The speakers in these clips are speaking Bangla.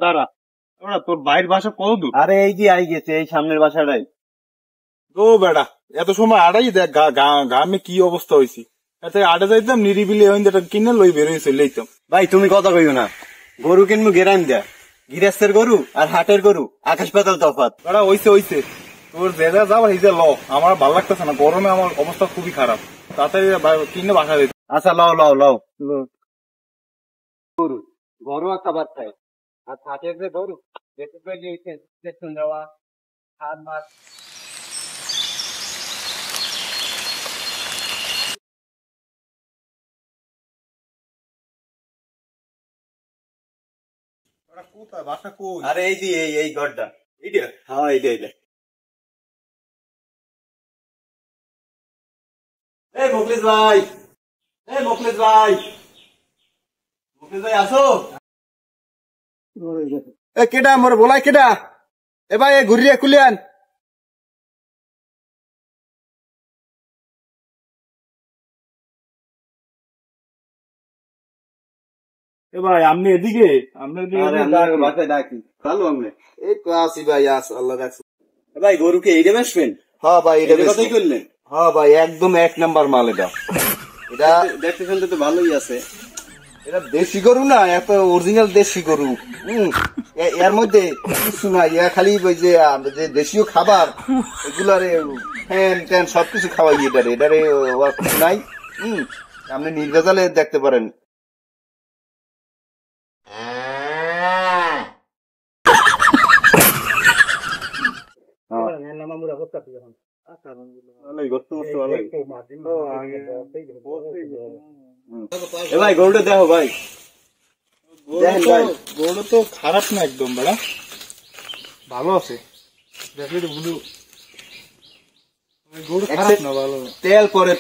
দাঁড়া তোর বাইরের বাসা কত দূর? আরে এই যে আই গেছে, এই সামনের বাসাটাই। ও বেড়া, এত সময় আড়াই দেখ গ্রামে কি অবস্থা হয়েছি। আড়ে যাইতাম নিরিবিলি কিনে লই বেরোয় চলে যেতাম। ভাই তুমি কথা কইও না, গরু কিনবো গেরাম দেয়া, গৃহস্থের গরু আর হাটের গরু আকাশ পাতাল তফাৎ। বেড়া হইছে তোর যে যা যাবার এই যে ল, আমার ভালো লাগতেছে না, গরমে আমার অবস্থা খুবই খারাপ। তাড়াতাড়ি কিনে বাসা যেত। আচ্ছা লও লও লও। গরু গরু একটা বাচ্চায় আর হাটের যে গরু দেখুন দেওয়া হাত মাছ। কোথায় বাসা কই? আরে এই যে এই ঘরটা, এইটা হ্যাঁ এইটা। এই মুখলিস ভাই, মুখলিস ভাই আসো। এ কেডা মোর বলাই কেডা? এ ভাই ঘুরিয়ে কুলিয়ান। এ ভাই আপনি এদিকে, বাসায় ডাকি ভালো আমি এই তো আসি ভাই, আল্লাহ রাখছি। ভাই গরুকে এইটা বেসবেন? হ্যাঁ ভাই এটা কথাই করলেন। হ্যাঁ ভাই একদম 1 নাম্বার মাল এটা। এটা দেখতে শুনতে তো ভালোই আছে। এটা দেশি গরু না, এত অরিজিনাল দেশি গরু। এর মধ্যে কিছু না, খালি ওই যে দেশীয় খাবার এগুলারে ফ্যান ট্যান সবকিছু খাওয়াই এটারে কিছু নাই। আপনি নির্ভেজালে দেখতে পারেন। ভাই গরুটা দেখো ভাই, গরু তো খারাপ না একদম, বেড়া ভালো আছে। গরু খারাপ না, ভালো। তেল পরে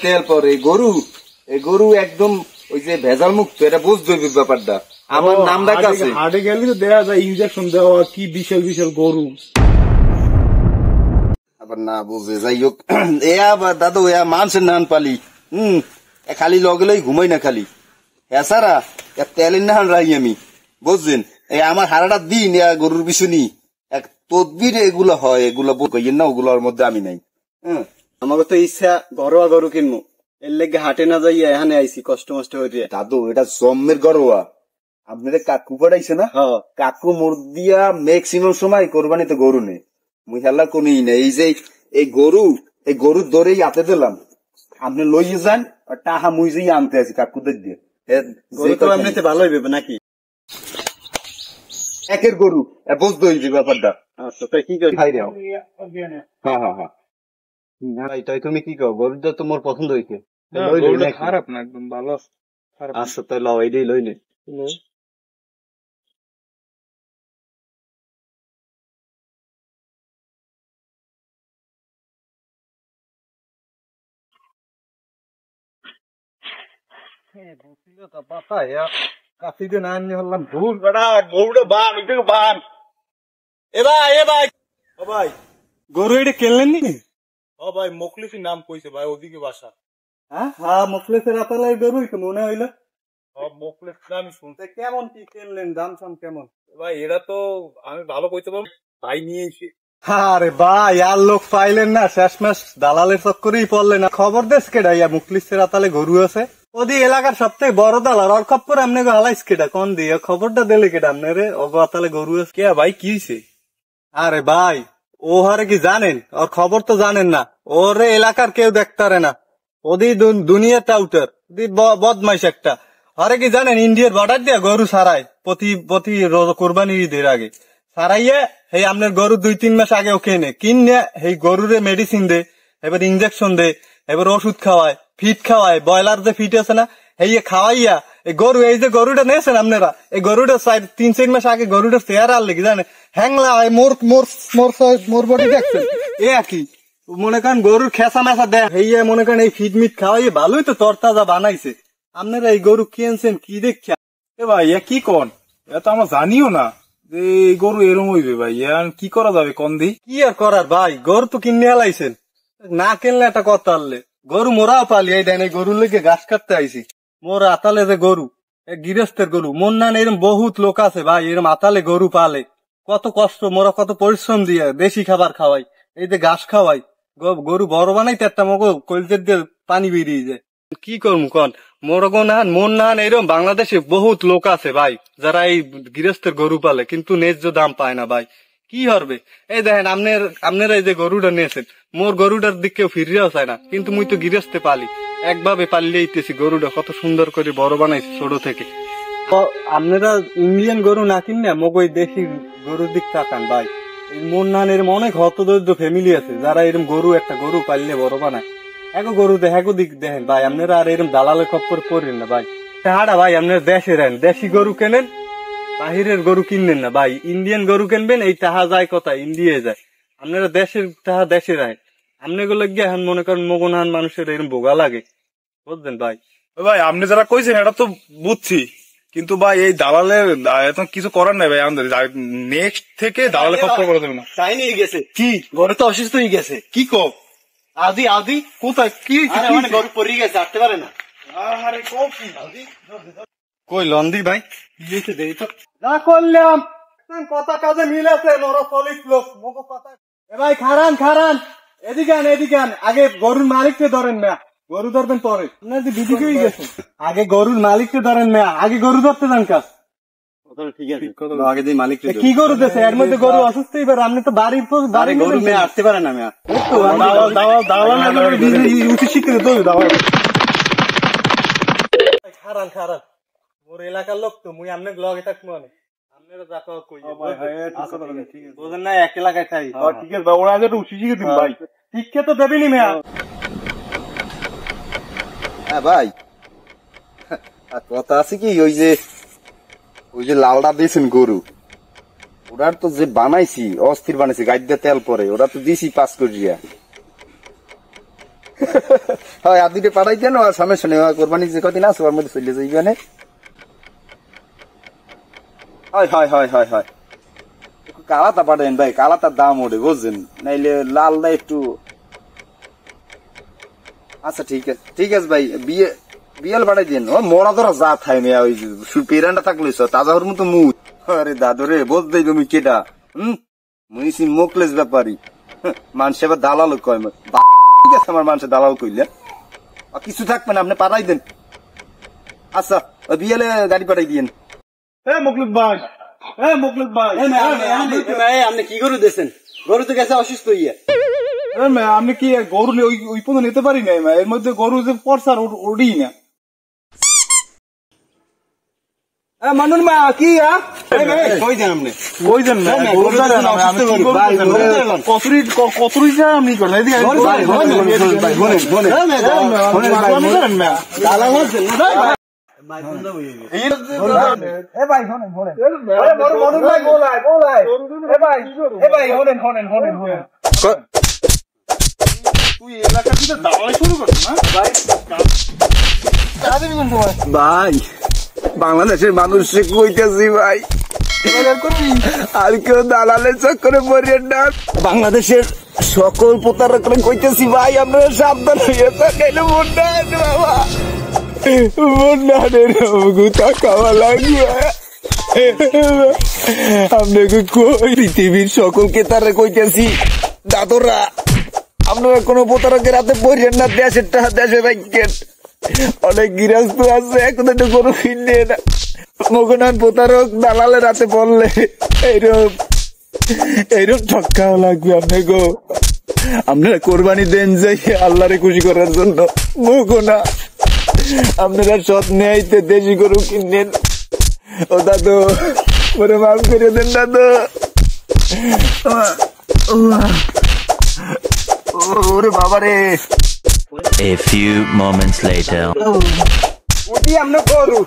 এই গরু একদম ওই যে ভেজাল মুক্ত, এটা বুঝতে হবে ব্যাপারটা। আমার নাম ডাক আছে, হাটে গেলে তো দেখা যায় ইনজেকশন দেওয়া কি বিশাল বিশাল গরু। আবার না বুঝে যাই হোক, এ আবার দাদু মানুষের নান পালি। খালি লগেলেই ঘুমাই না খালি এছাড়া তেলের নাহান রাই আমি, বুঝছেন? এই আমার হারাটা দিন গরুর পিছনি এক তদবির এগুলো হয়, এগুলো বইয়ের না, ওগুলোর মধ্যে আমি নাই। আমাকে তো ইচ্ছা ঘরোয়া গরু কিনবো, এর লেগে হাটে না যাইয়া এখানে আইসি কষ্ট মষ্ট হইতে। দাদু এটা জম্মের ঘরোয়া, আপনাদের কাকু পাঠাইছে না? কাকু মুরদিয়া ম্যাক্সিমাম সময় কোরবানিতে গরু নেই, মুই হেলা কোনই নেই। এই যে এই গরুর দরেই হাতে দিলাম, আপনি লইয়ে যান, আর টাহা মুই যে আনতে আছি কাকুদের দিয়ে। গরু তো এমনিতে ভালো হইবে নাকি? একের গরু বুঝতে হইবে ব্যাপারটা। আচ্ছা তাই কি করি? হ্যাঁ তাই তুমি কি কও? গরুটা তো মোর পছন্দ হয়েছে। খারাপ না একদম ভালো। আচ্ছা তাই লও, এইটাই লইলে। গরু এটা কিনলেন নি? ও ভাই মুখলিসের নাম কইছে ভাই, ওদিকে বাসা। হ্যাঁ মুখলিসের আতালাই গরুই তো মনে হইলো। মুখলিস নাম শুনতে। কেমন কি কিনলেন, দাম সাম কেমন? ভাই এরা তো আমি ভালো কইতে পারবো, ভাই নিয়ে এসে। আরে ভাই আর লোক পাইলেন না, শেষ মাস দালালের চক্করেই পড়লেন না। খবর দেশ কেডা ইয়া মুখলিসের আতালে গরু আছে, ওদি এলাকার সব থেকে বড় দালাল। আর খবর আপনি হালাইস কেডা কোন দিয়ে খবরটা দিলে কেডা আপনারে অগ আতালে গরু আছে? কে ভাই কি হয়েছে? আরে ভাই ও হারে কি জানেন? ওর খবর তো জানেন না, ওরে এলাকার কেউ দেখতারে না। ওদি দুনিয়া টাউটার, বদমাইশ একটা। আরে কি জানেন, ইন্ডিয়ার বর্ডার দিয়া গরু সারাই প্রতি কোরবানির ঈদের আগে সারাইয়া, এই আপনার গরু 2-3 মাস আগে ও কিনে এই গরুরে মেডিসিন দে, এবার ইঞ্জেকশন দে, এবার ওষুধ খাওয়ায়, ফিট খাওয়ায়, ব্রয়লার যে ফিট আছে না, এই খাওয়াইয়া এই গরু, এই যে গরুটা নিয়েছেন আপনারা, এই গরুটা 3-4 মাস আগে গরুটার চেহারা আনলে কি জানেন, হ্যাংলা মোর বডি দেখছেন এ কি মনে করেন গরুর খেসা মেসা দেয়, এই মনে করেন এই ফিট মিট খাওয়াইয়ে ভালোই তো তরতাজা বানাইছে। আপনারা এই গরু কিনছেন কি দেখছেন? এ ভাই কি কন, এটা তো আমরা জানিও না যে এই গরু এরম হইবে। ভাই কি করা যাবে কন দি? কি আর করার ভাই, গরু তো কিনে হালাইছেন, না কিনলে একটা কথা আনলে। গরু মোরাও পালি, এই দেন এই গরুর লেগে ঘাস কাটতে আইছি। মোর আতালে যে গরু, গৃহস্থের গরু মন না এরম বহুত লোক আছে ভাই, এরম আতালে গরু পালে, কত কষ্ট, মোরা কত পরিশ্রম দিয়ে দেশি খাবার খাওয়াই, এই যে ঘাস খাওয়াই, গরু বড় বানাইতে একটা মগো কলজের দিয়ে পানি বেরিয়ে যায়। কি করবো কন, মন না এরকম বাংলাদেশে বহুত লোক আছে ভাই যারা এই গৃহস্থের গরু পালে, কিন্তু ন্যায্য দাম পায় না ভাই। কি হবে, এই দেখেন আপনারা এই যে গরুটা নিয়েছেন, মোর গরুটার দিক কেউ ফিরিয়েও চায় না, কিন্তু মুই তো গৃহস্থে পালি, একভাবে পালিয়ে ইতেছি, গরুটা কত সুন্দর করে বড় বানাইছি ছোট থেকে। আপনারা ইন্ডিয়ান গরু না কিনে মগই দেশি গরুর দিক তাকান ভাই। এই মন না এরম অনেক হতদরিদ্র ফ্যামিলি আছে যারা এরম একটা গরু পাললে বড় বানায়। এগো গরু দেখো দিক দেখেন ভাই, আপনারা আর এরম দালালের খপ্পর পড়েন না ভাই। টাহাটা ভাই আপনারা দেশে নেন, দেশি গরু কেনেন, বাহিরের গরু কিনবেন না ভাই। ইন্ডিয়ান গরু কিনবেন, এই টাহা যায় কোথায়, ইন্ডিয়ায় যায়। আপনারা দেশের টাহা দেশে রাখেন। আপনি গুলো গিয়ে এখন মনে করেন মগনান মানুষের এরকম বোগা লাগে, বুঝলেন ভাই। ভাই আপনি যারা কইছেন এটা তো বুঝছি, কিন্তু ভাই এই দালালের এখন কিছু করার নাই ভাই, আমাদের নেক্সট থেকে দালালের খপ্পর করা যাবে না। তাই নিয়ে গেছে কি, ঘরে তো অসুস্থ হয়ে গেছে, কি কো আদি কোথায়, কি গরু পড়ে গেছে, আসতে পারে না। কই লন্দি ভাই, না করলাম কথা কাজে মিল আছে, ওরা চলিস লোক মগো কথা। এ ভাই খারান এদিকে আন, আগে গরুর মালিককে ধরেন না, গরু ধরবেন পরে। আপনার যে দিদি হয়ে গেছে, আগে গরুর মালিককে ধরেন না, আগে গরু ধরতে যান কাজ। ঠিক আছে, আগে দিয়ে মালিক কি গরু দিয়েছে, এর মধ্যে গরু অসুস্থ, এবার আপনি তো বাড়ি গরু মেয়ে আসতে পারে না, মেয়া উচিত শিক্ষিত খারান ওর এলাকার লোক তো, মুই আপনার লগে থাকবো না, আপনারা যা কই বোঝেন না, এক এলাকায় থাই। ঠিক আছে ওরা আগে উচিত শিখে দিন ভাই, শিক্ষা তো দেবেনি মেয়া। হ্যাঁ ভাই, কথা আছে কি, ওই যে লালটা দিয়েছেন গরু, ওরার তো যে বানাইছি অস্থির বানাইছি, গাড়ি দিয়ে তেল পরে, ওরা তো দিছি 5 করিয়া। হয় আর দুটো পাঠাই দেন, আর সমস্যা নেই, কোরবানি যে কদিন আছে ওর মধ্যে চলে যাইবে না। হয় কালাতা পাঠাইন ভাই, কালাতার দাম ওঠে বুঝছেন, নাইলে লালটা একটু। আচ্ছা ঠিক আছে ভাই, বিয়েল পাঠাই দিন। ও মরা ধরা যা থাই মেয়া, ওই পেরানটা থাকলে তাজা হর মতো মুখ। আরে দাদু রে, বুঝতেই তুমি কেটা, মুইছি মোকলেস ব্যাপারী, মানুষ এবার দালাল কয়, ঠিক আছে আমার মানুষের দালাল কইলে কিছু থাকবে না, আপনি পাঠাই দেন। আচ্ছা ওই বিয়েলে গাড়ি পাঠাই দিয়েন। মুকলিদ ভাই, আপনি কি গরু দিয়েছেন, গরু তো গেছে অসুস্থ হইয়া। আমি কি গরু ওই পর্যন্ত নিতে পারি না, এর মধ্যে গরু যে পরসার ওড়ি না। মানুন মা কি কই দেন আপনি, কই দেন না কতরি আপনি করেন তুই এলাকা দিতে দাওয়াই শুরু করছিস না ভাই, বাংলাদেশের মানুষকে কইতেছি ভাই, আর কেউ দালালের চক্করে পড়েন না। বাংলাদেশের সকল প্রতারকরা কইতেছি ভাই, আপনারা সাবধান হইয়া থাকেন। বাবা খাওয়া লাগবে আপনাকে কই, পৃথিবীর সকলকে তারা কইতেছি দাদরা, আপনারা কোনো প্রতারকের হাতে পড়েন না, দেশের টাকা দেশে রাখেন। অনেক গৃহস্থ আছে এখন একটু গরু কিনে না, মগনান প্রতারক দালালের হাতে পড়লে এইরকম ঠক্কাও লাগবে আপনাকে। আপনারা কোরবানি দেন যাই আল্লাহরে খুশি করার জন্য, মগনা আপনারা সৎ নেয়াইতে দেশি গরু কিনেন। ও দাদু ওরে মাফ করে দেন দাদু, ওরে বাবা রে। A few moments later. ওটি আমরা গরু